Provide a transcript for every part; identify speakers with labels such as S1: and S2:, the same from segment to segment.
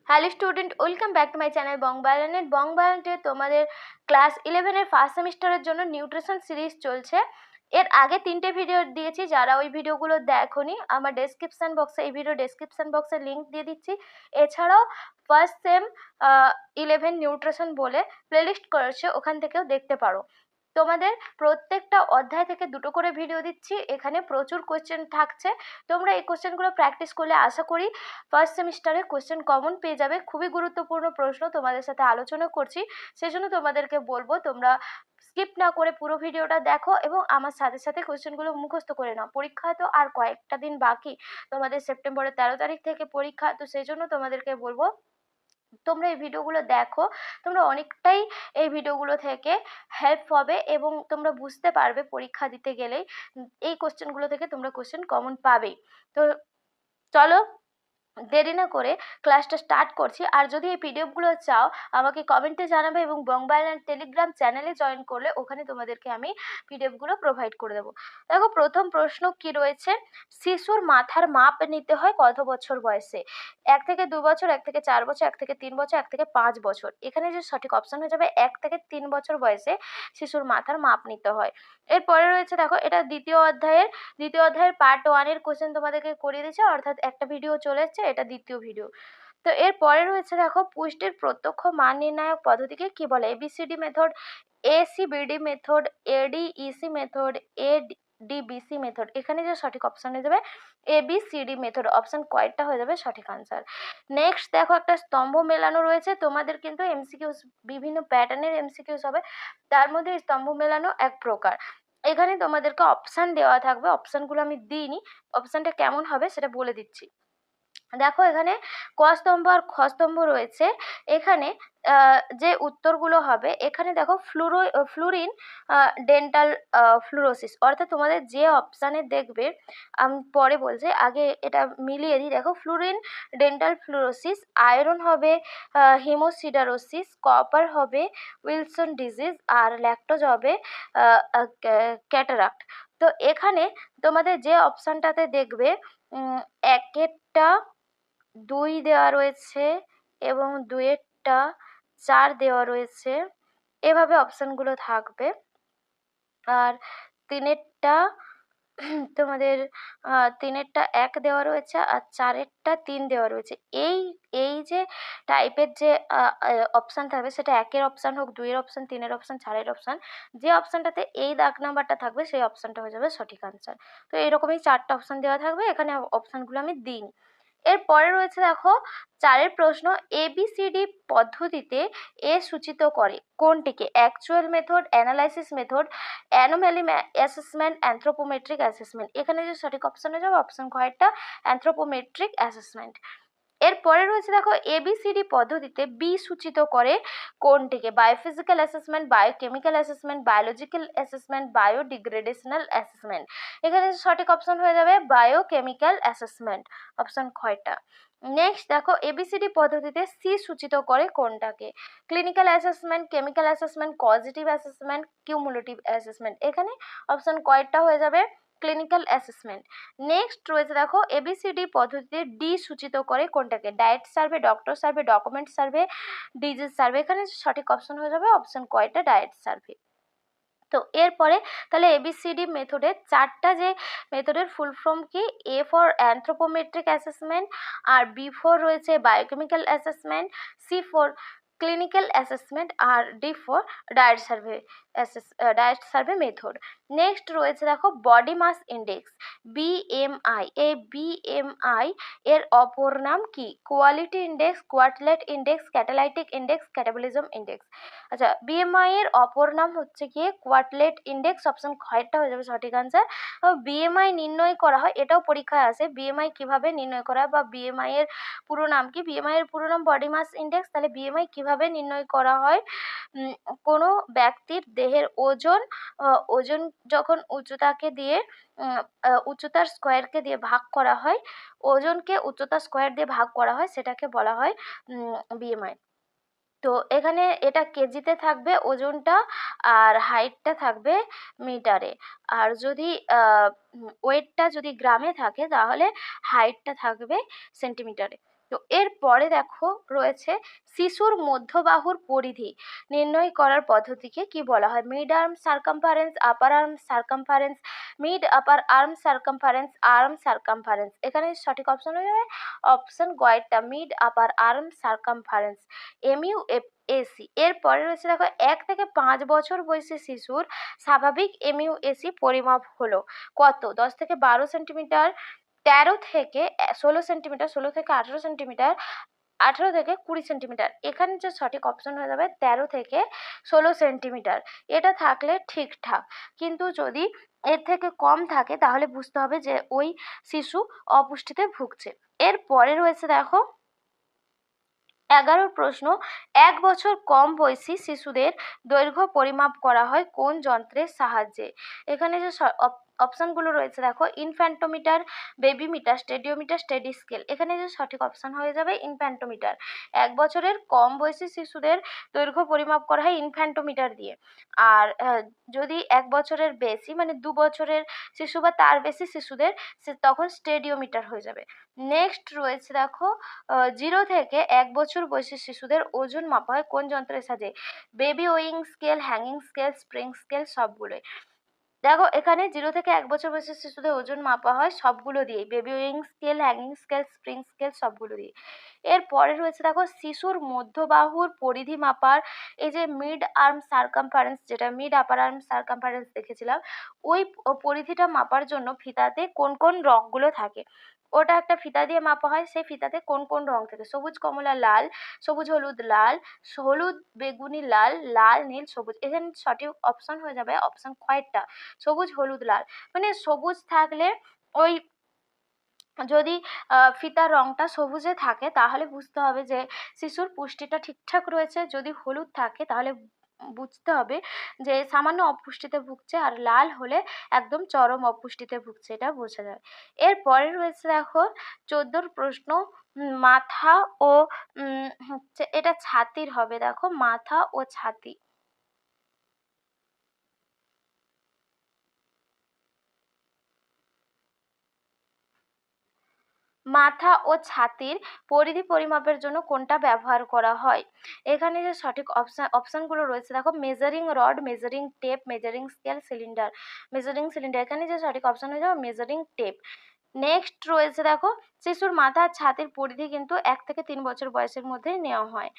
S1: Hello student, welcome back to my channel বংবায়ালানেট। বংবায়ালানেটে তোমাদের ক্লাস 11-এর ফার্স্ট সেমিস্টারের জন্য নিউট্রিশন সিরিজ চলছে। এর আগে 3টে ভিডিও দিয়েছি, যারা ওই ভিডিওগুলো দেখোনি আমার ডেসক্রিপশন বক্সে এই ভিডিও ডেসক্রিপশন বক্সে লিঙ্ক দিয়ে দিচ্ছি। এছাড়াও ফার্স্ট সেম 11 নিউট্রিশন বলে প্লেলিস্ট করেছে, ওখান থেকেও দেখতে পারো। তোমাদের প্রত্যেকটা অধ্যায় থেকে দুটো করে ভিডিও দিচ্ছি। এখানে প্রচুর কোয়েশ্চেন থাকছে, তোমরা এই কোয়েশ্চেনগুলো প্র্যাকটিস করলে আশা করি ফার্স্ট সেমিস্টারে কোয়েশ্চেন কমন পেয়ে যাবে। খুবই গুরুত্বপূর্ণ প্রশ্ন তোমাদের সাথে আলোচনা করছি, সেই জন্য তোমাদেরকে বলবো তোমরা স্কিপ না করে পুরো ভিডিওটা দেখো এবং আমার সাথে সাথে কোয়েশ্চেনগুলো মুখস্থ করে নাও। পরীক্ষা তো আর কয়েকটা দিন বাকি, তোমাদের সেপ্টেম্বরের 13 তারিখ থেকে পরীক্ষা, তো সেই জন্য তোমাদেরকে বলবো তোমরা এই ভিডিওগুলো দেখো। তোমরা অনেকটাই এই ভিডিওগুলো থেকে হেল্প হবে এবং তোমরা বুঝতে পারবে পরীক্ষা দিতে গেলেই এই কোশ্চেনগুলো থেকে তোমরা কোশ্চেন কমন পাবেই। তো চলো দেরি না করে ক্লাসটা স্টার্ট করছি। আর যদি এই পিডিএফগুলো চাও আমাকে কমেন্টে জানাবে এবং বংবায়ালানেট টেলিগ্রাম চ্যানেলে জয়েন করলে ওখানে তোমাদেরকে আমি পিডিএফগুলো প্রোভাইড করে দেবো। দেখো প্রথম প্রশ্ন কি রয়েছে, শিশুর মাথার মাপ নিতে হয় কত বছর বয়সে? 1 থেকে 2 বছর, 1 থেকে 4 বছর, 1 থেকে 3 বছর, 1 থেকে 5 বছর। এখানে যে সঠিক অপশন হয়ে যাবে 1 থেকে 3 বছর বয়সে শিশুর মাথার মাপ নিতে হয়। এরপরে রয়েছে দেখো, এটা দ্বিতীয় অধ্যায়ের পার্ট 1-এর কোশ্চেন তোমাদেরকে করিয়ে দিচ্ছে, অর্থাৎ একটা ভিডিও চলে এসছে, এটা দ্বিতীয় ভিডিও। তো এরপরে রয়েছে দেখো, পুষ্টির প্রত্যক্ষ মান নির্ণায়ক পদ্ধতিকে কি বলে? ABCD method, ACBD method, ADEC method, ADBC method. এখানে যে সঠিক অপশন হয়ে যাবে এবিসিডি মেথড। অপশন কয়টা হয়ে যাবে সঠিক আনসার। নেক্সট দেখো, একটা স্তম্ভ মেলানো রয়েছে। তোমাদের কিন্তু এমসিকিউস বিভিন্ন প্যাটার্নের এমসিকিউস হবে, তার মধ্যে স্তম্ভ মেলানো এক প্রকার। এখানে তোমাদেরকে অপশান দেওয়া থাকবে, অপশানগুলো আমি দিইনি, অপশানটা কেমন হবে সেটা বলে দিচ্ছি। দেখো এখানে ক স্তম্ভ আর খ স্তম্ভ রয়েছে। এখানে যে উত্তরগুলো হবে, এখানে দেখো ফ্লুরিন ডেন্টাল ফ্লুরোসিস, অর্থাৎ তোমাদের যে অপশানে দেখবে, আমি পরে বলছি, আগে এটা মিলিয়ে দিই। দেখো ফ্লুরিন ডেন্টাল ফ্লুরোসিস, আয়রন হবে হিমোসিডারোসিস, কপার হবে উইলসন ডিজিজ, আর ল্যাকটোজ হবে ক্যাটারাক্ট। তো এখানে তোমাদের যে অপশানটাতে দেখবে একেরটা 2 দেওয়া রয়েছে এবং 2-এরটা 4 দেওয়া রয়েছে, এভাবে অপশানগুলো থাকবে। আর 3-এরটা তোমাদের 3-এরটা 1 দেওয়া রয়েছে আর 4-এরটা 3 দেওয়া রয়েছে। এই যে টাইপের যে অপশান থাকবে, সেটা 1-এর অপশান হোক, 2-এর অপশান, 3-এর অপশান, 4-এর অপশান, যে অপশানটাতে এই দাগ নাম্বারটা থাকবে সেই অপশানটা হয়ে যাবে সঠিক আনসার। তো এরকমই 4টা অপশান দেওয়া থাকবে, এখানে অপশানগুলো আমি দিইনি। এরপরে রয়েছে দেখো 4-এর প্রশ্ন, এবিসিডি পদ্ধতিতে এ সূচিত করে কোনটিকে? Actual method, analysis method, anomaly assessment, anthropometric assessment. এখানে যে সঠিক অপশন হয়ে যাবে অপশন কয়টা? Anthropometric assessment. এরপরে রয়েছে দেখো, এবিসিডি পদ্ধতিতে বি সূচিত করে কোনটিকে? Biophysical assessment, biochemical assessment, biological assessment, biodegradational assessment. এখানে সঠিক অপশন হয়ে যাবে বায়োকেমিক্যাল অ্যাসেসমেন্ট। অপশন কয়টা? নেক্সট দেখো, এবিসিডি পদ্ধতিতে সি সূচিত করে কোনটাকে? Clinical assessment, chemical assessment, cognitive assessment, cumulative assessment. এখানে অপশন কয়টা হয়ে যাবে? Clinical assessment. নেক্সট রয়েছে দেখো, এবিসিডি পদ্ধতিতে ডি সূচিত করে কোনটাকে? Diet survey, doctor survey, document survey, disease survey. এখানে সঠিক অপশন হয়ে যাবে অপশন কয়টা? Diet survey. তো এরপরে তাহলে এবিসিডি মেথডের 4টা যে মেথডের ফুল ফর্ম কি? এ ফর অ্যানথ্রোপোমেট্রিক অ্যাসেসমেন্ট, আর বি ফর রয়েছে biochemical assessment, C for clinical assessment, আর D for diet survey method. Next রয়েছে দেখো, বডি মাস ইন্ডেক্স, বিএমআই। এই বিএমআই এর অপর নাম কি? Quality index, Quetelet index, catalytic index, catabolism index. আচ্ছা, বিএমআই এর অপর নাম হচ্ছে গিয়ে কোয়ার্টলেট ইন্ডেক্স। অপশন কয়টা হয়ে যাবে সঠিক আনসার? বিএমআই নির্ণয় করা হয়, এটাও পরীক্ষায় আসে, বিএমআই কিভাবে নির্ণয় করা হয় বা বিএমআই এর পুরো নাম কি? বিএমআই এর পুরো নাম বডি মাস ইন্ডেক্স। তাহলে বিএমআই কিভাবে নির্ণয় করা হয়? কোনো ব্যক্তির দেহের ওজন, ওজন যখন উচ্চতাকে দিয়ে উচ্চতার স্কোয়ারকে দিয়ে ভাগ করা হয়, ওজনকে উচ্চতার স্কোয়ার দিয়ে ভাগ করা হয়, সেটাকে বলা হয় বিএমআই। তো এখানে এটা কেজিতে থাকবে ওজনটা, আর হাইটটা থাকবে মিটারে। আর যদি ওয়েটটা যদি গ্রামে থাকে তাহলে হাইটটা থাকবে সেন্টিমিটারে। তো এরপরে দেখো রয়েছে শিশুর মধ্যবাহুর পরিধি নির্ণয় করার পদ্ধতিকে কি বলা হয়? মিড আর্ম সার্কামফারেন্স, আপার আর্ম সার্কামফারেন্স, মিড আপার আর্ম সার্কামফারেন্স, আর্ম সার্কামফারেন্স। এখানে সঠিক অপশন হয়ে যাবে অপশন গয়েরটা, মিড আপার আর্ম সার্কামফারেন্স, MUFAC। এরপরে রয়েছে দেখো 1 থেকে 5 বছর বয়সী শিশুর স্বাভাবিক MUAC পরিমাপ হলো কত? 10 থেকে 12 সেন্টিমিটার, 13 থেকে 16 সেন্টিমিটার, 16 থেকে 18 সেন্টিমিটার, 18 থেকে 20 সেন্টিমিটার। এখানে যে সঠিক অপশন হয়ে যাবে 13 থেকে 16 সেন্টিমিটার। এটা থাকলে ঠিকঠাক, কিন্তু যদি এর থেকে কম থাকে তাহলে বুঝতে হবে যে ওই শিশু অপুষ্টিতে ভুগছে। এরপরে রয়েছে দেখো 11 প্রশ্ন, 1 বছর কম বয়সী শিশুদের দৈর্ঘ্য পরিমাপ করা হয় কোন যন্ত্রের সাহায্যে? এখানে যে অপশনগুলো রয়েছে দেখো ইনফ্যান্টোমিটার, বেবি মিটার, স্টেডিওমিটার, স্টেডি স্কেল। এখানে যে সঠিক অপশন হয়ে যাবে ইনফ্যান্টোমিটার। 1 বছরের কম বয়সী শিশুদের দৈর্ঘ্য পরিমাপ করা হয় ইনফ্যান্টোমিটার দিয়ে। আর যদি 1 বছরের বেশি মানে 2 বছরের শিশু বা তার বেশি শিশুদের তখন স্টেডিওমিটার হয়ে যাবে। নেক্সট রয়েছে দেখো 0 থেকে 1 বছর বয়সী শিশুদের ওজন মাপা হয় কোন যন্ত্রের সাহায্যে? Baby owing scale, hanging scale, spring scale, সবগুলোই। দেখো এখানে 0 থেকে 1 বছর বয়সী শিশুদের ওজন মাপা হয় সবগুলো দিয়ে, baby owing scale, hanging scale, spring scale, সবগুলো দিয়ে। এরপরে রয়েছে দেখো শিশুর মধ্যবাহুর পরিধি মাপার এই যে মিড আর্ম সার্কামফারেন্স, যেটা মিড আপার আর্ম সার্কামফারেন্স দেখেছিলাম, ওই পরিধিটা মাপার জন্য ফিতাতে কোন কোন রঙগুলো থাকে? ওটা একটা ফিতা দিয়ে মাপা হয়, সেই ফিতাতে কোন কোন রং থাকে? সবুজ, কমলা, লাল, সবুজ, হলুদ, লাল, হলুদ, বেগুনি, লাল, লাল, নীল, সবুজ। এখানে সঠিক অপশন হয়ে যাবে অপশন খয়েরটা, সবুজ, হলুদ, লাল। মানে সবুজ থাকলে ওই যদি ফিতার রংটা সবুজে থাকে তাহলে বুঝতে হবে যে শিশুর পুষ্টিটা ঠিকঠাক রয়েছে। যদি হলুদ থাকে তাহলে বুঝতে হবে যে সামান্য অপুষ্টিতে ভুগছে, আর লাল হলে একদম চরম অপুষ্টিতে ভুগছে, এটা বোঝা যায়। এরপরে রয়েছে দেখো 14 প্রশ্ন, মাথা ও হচ্ছে এটা ছাতির হবে, দেখো মাথা ও ছাতি। মাথা ও ছাতির পরিধি পরিমাপের জন্য কোনটা ব্যবহার করা হয়? এখানে যে সঠিক অপশনগুলো রয়েছে দেখো measuring rod, measuring tape, measuring scale, cylinder. Measuring cylinder, এখানে যে সঠিক অপশন হয়ে যাবে মেজারিং টেপ। নেক্সট রয়েছে দেখো শিশুর মাথা আর ছাতির পরিধি কিন্তু 1 থেকে 3 বছর বয়সের মধ্যেই নেওয়া হয়।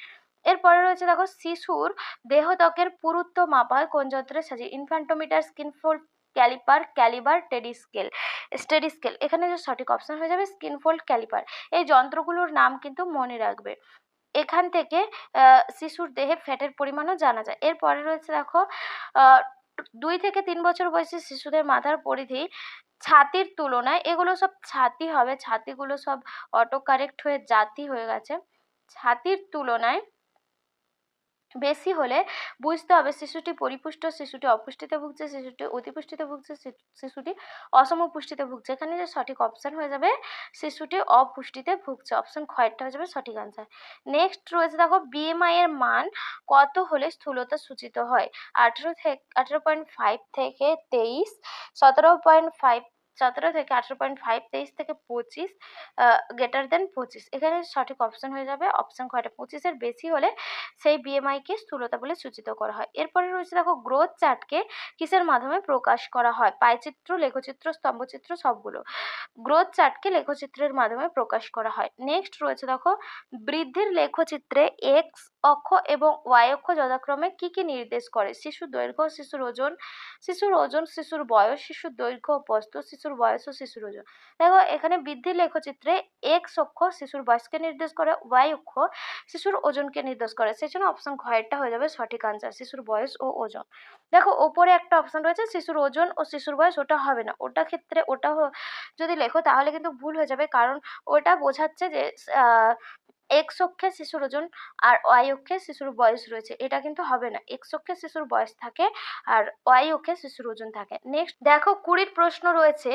S1: এরপরে রয়েছে দেখো শিশুর দেহত্বকের পুরুত্ব মাপা হয় কোন যন্ত্রের সাহায্যে? Infantometer, skinfold caliper, caliber, teddy scale, steady scale. এখানে যে সঠিক অপশন হয়ে যাবে স্কিনফোল্ড ক্যালিপার। এই যন্ত্রগুলোর নাম কিন্তু মনে রাখবে। এখান থেকে শিশুর দেহে ফ্যাটের পরিমাণও জানা যায়। এরপরে রয়েছে দেখো 2 থেকে 3 বছর বয়সী শিশুদের মাথার পরিধি ছাতির তুলনায়, এগুলো সব ছাতি হবে, ছাতিগুলো সব অটো কারেক্ট হয়ে জাতি হয়ে গেছে, ছাতির তুলনায় বেশি হলে বুঝতে হবে শিশুটি পরিপুষ্ট, শিশুটি অপুষ্টিতে ভুগছে, শিশুটি অতিপুষ্টিতে ভুগছে, শিশুটি অসম পুষ্টিতে ভুগছে। এখানে যে সঠিক অপশন হয়ে যাবে শিশুটি অপুষ্টিতে ভুগছে, অপশন খয়েরটা হয়ে যাবে সঠিক আনসার। নেক্সট রয়েছে দেখো BMI এর মান কত হলে স্থূলতা সূচিত হয়? 18.5 থেকে 23, 17.5, 17 থেকে 18.5, 23 থেকে 25, গ্রেটার দেন 25। এখানে সঠিক অপশন হয়ে যাবে অপশন খয়েরটা, 25 এর বেশি হলে সেই BMI কে স্থূলতা বলে সূচিত করা হয়। এরপরে রয়েছে দেখো গ্রোথ চার্টকে কিসের মাধ্যমে প্রকাশ করা হয়? পাইচিত্র, লেখচিত্র, স্তম্ভচিত্র, সবগুলো। গ্রোথ চার্টকে লেখচিত্রের মাধ্যমে প্রকাশ করা হয়। নেক্সট রয়েছে দেখো বৃদ্ধির লেখচিত্রে এক্স অক্ষ এবং ওয়াই অক্ষ যথাক্রমে কি কি নির্দেশ করে? শিশুর দৈর্ঘ্য, শিশুর ওজন, শিশুর ওজন, শিশুর বয়স, শিশুর দৈর্ঘ্য ও প্রস্থ, শিশুর বয়স ও শিশুর ওজন। দেখো এখানে বৃদ্ধির লেখচিত্রে এক্স অক্ষ শিশুর বয়সকে নির্দেশ করে, ওয়াই অক্ষ শিশুর ওজনকে নির্দেশ করে, সেই জন্য অপশন ঘয়েরটা হয়ে যাবে সঠিক আনসার, শিশুর বয়স ও ওজন। দেখো ওপরে একটা অপশন রয়েছে শিশুর ওজন ও শিশুর বয়স, ওটা হবে না, ওটা ক্ষেত্রে ওটা যদি লেখো তাহলে কিন্তু ভুল হয়ে যাবে, কারণ ওটা বোঝাচ্ছে যে এক্স অক্ষে শিশুর ওজন আর ওয়াই অক্ষে শিশুর বয়স রয়েছে, এটা কিন্তু হবে না। এক্স অক্ষে শিশুর বয়স থাকে আর ওয়াই অক্ষে শিশুর ওজন থাকে। নেক্সট দেখো 20 প্রশ্ন রয়েছে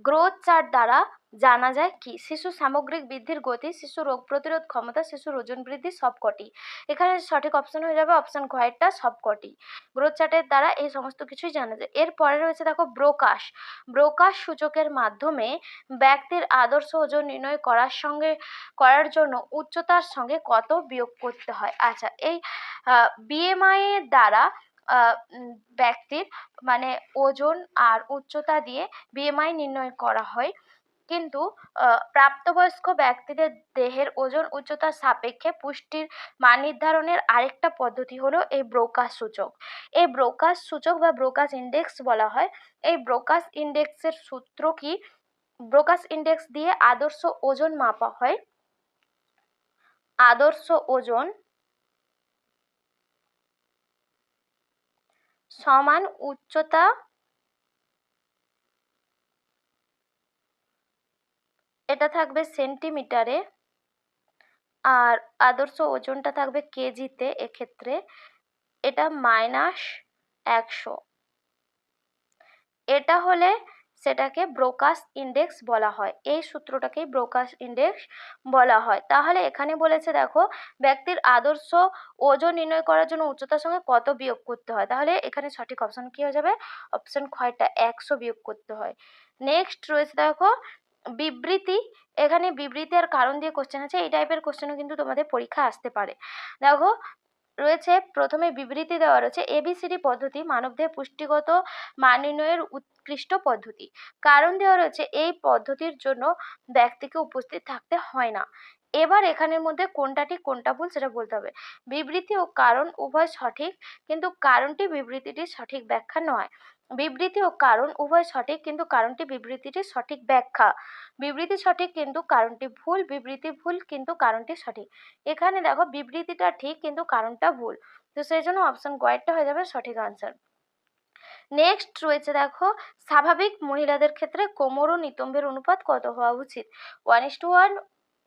S1: গ্রোথ চার্ট দ্বারা জানা যায় কি? শিশুর সামগ্রিক বৃদ্ধির গতি, শিশুর রোগ প্রতিরোধ ক্ষমতা, শিশুর ওজন বৃদ্ধি, সবকটি। এখানে সঠিক অপশন হয়ে যাবে অপশন ঘয়েরটা সবকটি। গ্রোথ চার্টের দ্বারা এই সমস্ত কিছুই জানা যায়। এরপরে রয়েছে দেখো ব্রোকাস। ব্রোকাস সূচকের মাধ্যমে ব্যক্তির আদর্শ ওজন নির্ণয় করার জন্য উচ্চতার সঙ্গে কত বিয়োগ করতে হয়। আচ্ছা, এই বিএমআই এর দ্বারা ব্যক্তির মানে ওজন আর উচ্চতা দিয়ে বিএমআই নির্ণয় করা হয়, কিন্তু প্রাপ্তবয়স্ক ব্যক্তিদের দেহের ওজন উচ্চতার সাপেক্ষে পুষ্টির মান নির্ধারণের আরেকটা পদ্ধতি হলো এই ব্রোকাস সূচক। এই ব্রোকাস সূচক বা ব্রোকাস ইন্ডেক্স বলা হয়। এই ব্রোকাস ইন্ডেক্সের সূত্র কি? ব্রোকাস ইন্ডেক্স দিয়ে আদর্শ ওজন মাপা হয়। আদর্শ ওজন সমান উচ্চতা এটা থাকবে সেন্টিমিটারে, আর আদর্শ ওজনটা থাকবে কেজিতে। এক্ষেত্রে এটা -100। এটা হলে সেটাকে ব্রোকাস ইন্ডেক্স বলা হয়। এই সূত্রটাকেই ব্রোকাস ইন্ডেক্স বলা হয়। তাহলে এখানে বলেছে দেখো ব্যক্তির আদর্শ ওজন নির্ণয় করার জন্য উচ্চতার সঙ্গে কত বিয়োগ করতে হয়। তাহলে এখানে সঠিক অপশন কি হয়ে যাবে? অপশন খয়টা 100 বিয়োগ করতে হয়। নেক্সট রয়েছে দেখো বিবৃতি। এখানে বিবৃতি আর কারণ দিয়ে কোশ্চেন আছে। এই টাইপের কোশ্চেনও কিন্তু তোমাদের পরীক্ষা আসতে পারে। দেখো রয়েছে প্রথমে বিবৃতি দেওয়া রয়েছে এবিসিডি পদ্ধতি মানবদেহে পুষ্টিগত মান নির্ণয়ের উৎকৃষ্ট পদ্ধতি। কারণ দেওয়া রয়েছে এই পদ্ধতির জন্য ব্যক্তিকে উপস্থিত থাকতে হয় না। এবার এখানের মধ্যে কোনটা ঠিক কোনটা ভুল সেটা বলতে হবে। বিবৃতি ও কারণ উভয় সঠিক, কিন্তু কারণটি বিবৃতিটির সঠিক ব্যাখ্যা নয়। বিবৃতি ও কারণ উভয় সঠিক, কিন্তু কারণটি বিবৃতিটির সঠিক ব্যাখ্যা। বিবৃতি সঠিক কিন্তু কারণটি ভুল, বিবৃতি ভুল কিন্তু কারণটি সঠিক। এখানে দেখো বিবৃতিটা ঠিক কিন্তু কারণটা ভুল, তো সেই জন্য অপশন গয়েরটা হয়ে যাবে সঠিক আনসার। নেক্সট রয়েছে দেখো স্বাভাবিক মহিলাদের ক্ষেত্রে কোমর ও নিতম্বের অনুপাত কত হওয়া উচিত? 1:1,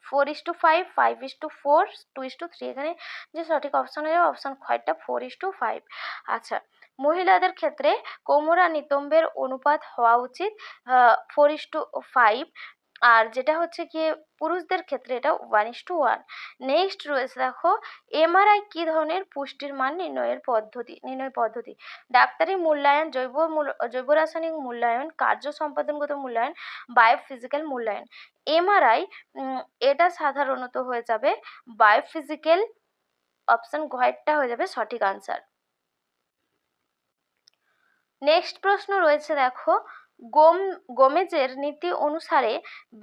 S1: 4:5, 5:4, 2:3। এখানে যে সঠিক অপশন হয়ে যাবে অপশন খয়টা 4:5। আচ্ছা, মহিলাদের ক্ষেত্রে কোমর আর নিতম্বের অনুপাত হওয়া উচিত 4:5, আর যেটা হচ্ছে গিয়ে পুরুষদের ক্ষেত্রে এটা 1:1। নেক্সট রয়েছে দেখো এমআরআই কি ধরনের পুষ্টির মান নির্ণয় পদ্ধতি? ডাক্তারি মূল্যায়ন, জৈব রাসায়নিক মূল্যায়ন, কার্য সম্পাদনগত মূল্যায়ন, বায়োফিজিক্যাল মূল্যায়ন। এমআরআই এটা সাধারণত হয়ে যাবে বায়োফিজিক্যাল। অপশন ঘয়েরটা হয়ে যাবে সঠিক আনসার। নেক্সট প্রশ্ন রয়েছে দেখো গোমেজের নীতি অনুসারে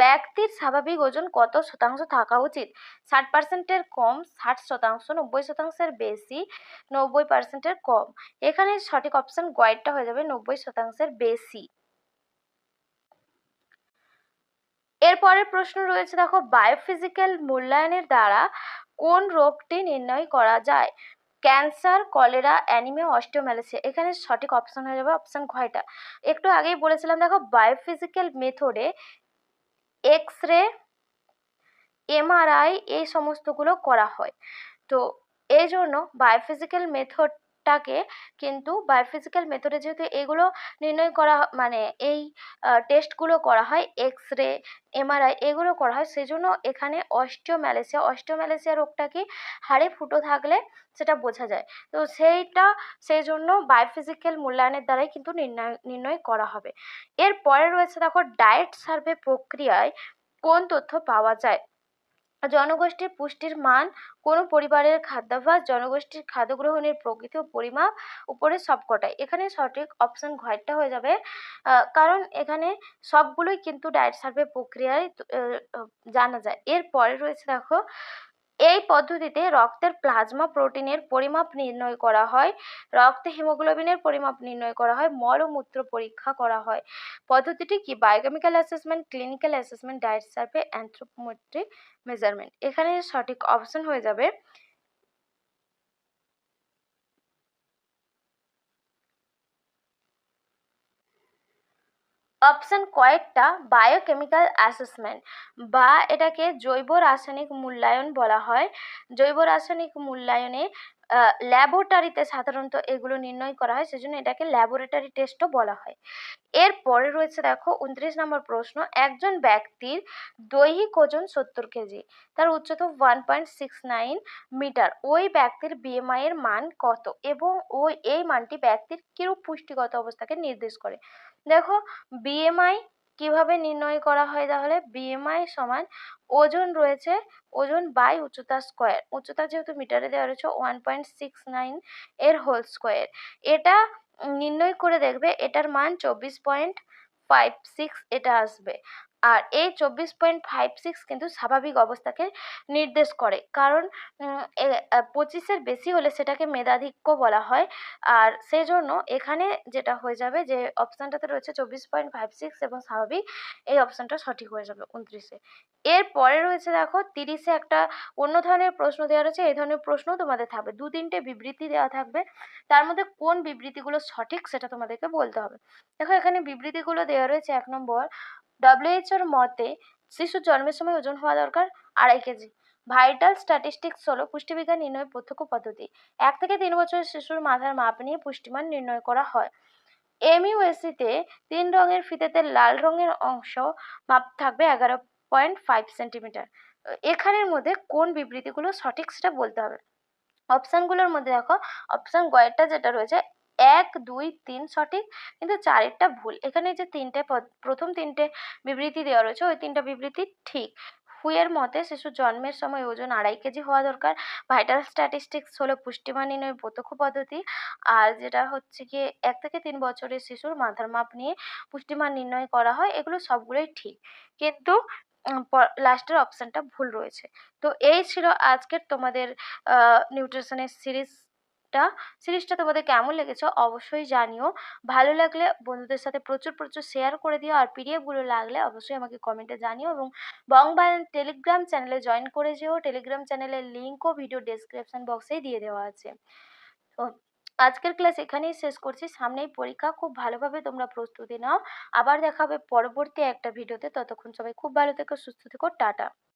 S1: ব্যক্তির স্বাভাবিক ওজন কত শতাংশ থাকা উচিত? 60%-এর কম, 60%, 90%-এর বেশি, 90%-এর কম। এখানে সঠিক অপশন গয়েরটা হয়ে যাবে 90%-এর বেশি। এরপরের প্রশ্ন রয়েছে দেখো বায়োফিজিক্যাল মূল্যায়নের দ্বারা কোন রোগটি নির্ণয় করা যায়? Cancer, cholera, anaemia, osteomalacia. এখানে সঠিক অপশন হয়ে যাবে অপশন ঘয়টা। একটু আগেই বলেছিলাম দেখো বায়োফিজিক্যাল মেথডে এক্স রে, এমআরআই এই সমস্তগুলো করা হয়। তো এই জন্য বায়োফিজিক্যাল মেথডে যেহেতু এগুলো নির্ণয় করা মানে এই টেস্টগুলো করা হয়, এক্স রে, এমআরআই এগুলো করা হয়, সেজন্য এখানে অস্টিওম্যালাসিয়া রোগটা কি হাড়ে ফুটো থাকলে সেটা বোঝা যায়। তো সেই জন্য বায়োফিজিক্যাল মূল্যায়নের দ্বারাই কিন্তু নির্ণয় করা হবে। এরপরে রয়েছে দেখো ডায়েট সার্ভে প্রক্রিয়ায় কোন তথ্য পাওয়া যায়? জনগোষ্ঠীর পুষ্টির মান, কোন পরিবারের খাদ্যাভ্যাস, জনগোষ্ঠীর খাদ্য গ্রহণের প্রকৃতি ও পরিমাপ, উপরে সবকটাই। এখানে সঠিক অপশন ঘয়টা হয়ে যাবে, কারণ এখানে সবগুলোই কিন্তু ডায়েট সার্ভে প্রক্রিয়ায় জানা যায়। এরপরে রয়েছে দেখো এই পদ্ধতিতে রক্তের প্লাজমা প্রোটিনের পরিমাপ নির্ণয় করা হয়, রক্তে হিমোগ্লোবিনের পরিমাপ নির্ণয় করা হয়, মল ও মূত্র পরীক্ষা করা হয়। পদ্ধতিটি কি? Biochemical assessment, clinical assessment, diet survey, anthropometric measurement. এখানে সঠিক অপশন হয়ে যাবে অপশন কয়েকটা বায়োকেমিক্যাল অ্যাসেসমেন্ট, বা এটাকে জৈব রাসায়নিক মূল্যায়ন বলা হয়। জৈব রাসায়নিক মূল্যায়নে ল্যাবরেটরিতে সাধারণত এগুলো নির্ণয় করা হয়, সেজন্য এটাকে ল্যাবরেটরি টেস্টও বলা হয়। এরপরে রয়েছে দেখো 29 নম্বর প্রশ্ন, একজন ব্যক্তির দৈহিক ওজন 70 কেজি, তার উচ্চতা 1.69 মিটার, ওই ব্যক্তির বিএমআই এর মান কত এবং এই মানটি ব্যক্তির কিরূপ পুষ্টিগত অবস্থাকে নির্দেশ করে? দেখো, বিএমআই কিভাবে নির্ণয় করা হয়? তাহলে বিএমআই সমান ওজন রয়েছে, ওজন বাই উচ্চতা স্কোয়ার, উচ্চতা যেহেতু মিটারে দেওয়া রয়েছে 1.69 এর হোল স্কোয়ার, এটা নির্ণয় করে দেখবে এটার মান 24.56 এটা আসবে। আর এই 24.56 কিন্তু স্বাভাবিক অবস্থাকে নির্দেশ করে, কারণ 25-এর বেশি হলে সেটাকে মেধাধিক্য বলা হয়। আর সেই জন্য এখানে যেটা হয়ে যাবে, যে অপশানটাতে রয়েছে 24.56 এবং স্বাভাবিক, এই অপশানটা সঠিক হয়ে যাবে 29-এ। এরপরে রয়েছে দেখো 30-এ একটা অন্য ধরনের প্রশ্ন দেওয়া রয়েছে, এই ধরনের প্রশ্ন তোমাদের থাকবে, 2-3টে বিবৃতি দেওয়া থাকবে, তার মধ্যে কোন বিবৃতিগুলো সঠিক সেটা তোমাদেরকে বলতে হবে। দেখো, এখানে বিবৃতিগুলো দেওয়া রয়েছে। 1 নম্বর, WHO এর মতে শিশুর জন্মের সময় ওজন হওয়া দরকার 2.5 কেজি। ভাইটাল স্ট্যাটিস্টিক্স হলো পুষ্টিবিজ্ঞান নির্ণয়ের প্রত্যক্ষ পদ্ধতি। 1 থেকে 3 বছরের শিশুর মাথার মাপ নিয়ে পুষ্টিমান নির্ণয় করা হয়। এমইউএসসি-তে 3 রঙের ফিতেতে লাল রঙের অংশ মাপ থাকবে 11.5 সেন্টিমিটার। এখানের মধ্যে কোন বিবৃতিগুলো সঠিক সেটা বলতে হবে। অপশানগুলোর মধ্যে দেখো, অপশান গয়েরটা যেটা রয়েছে 1, 2, 3 সঠিক, কিন্তু 4-এরটা ভুল। এখানে যে প্রথম 3টে বিবৃতি দেওয়া রয়েছে, ওই 3টা বিবৃতি ঠিক। হুয়ের মতে শিশুর জন্মের সময় ওজন 2.5 কেজি হওয়া দরকার। ভাইটাল স্ট্যাটিস্টিক্স হলো পুষ্টিমান নির্ণয়ের প্রত্যক্ষ পদ্ধতি। আর যেটা হচ্ছে গিয়ে 1 থেকে 3 বছরের শিশুর মাথার মাপ নিয়ে পুষ্টিমান নির্ণয় করা হয়, এগুলো সবগুলোই ঠিক, কিন্তু লাস্টের অপশানটা ভুল রয়েছে। তো এই ছিল আজকের তোমাদের নিউট্রিশনের সিরিজটা তোমাদের কেমন লেগেছে অবশ্যই জানিও। ভালো লাগলে বন্ধুদের সাথে প্রচুর প্রচুর শেয়ার করে দিও, আর পিডিএফগুলো লাগলে অবশ্যই আমাকে কমেন্টে জানিও, এবং বংবায়ান টেলিগ্রাম চ্যানেলে জয়েন করে যেও। টেলিগ্রাম চ্যানেলের লিঙ্কও ভিডিও ডেসক্রিপশন বক্সেই দিয়ে দেওয়া আছে। তো আজকের ক্লাস এখানেই শেষ করছি, সামনেই পরীক্ষা, খুব ভালোভাবে তোমরা প্রস্তুতি নাও। আবার দেখা হবে পরবর্তী একটা ভিডিওতে, ততক্ষণ সবাই খুব ভালো থেকো, সুস্থ থেকো, টাটা।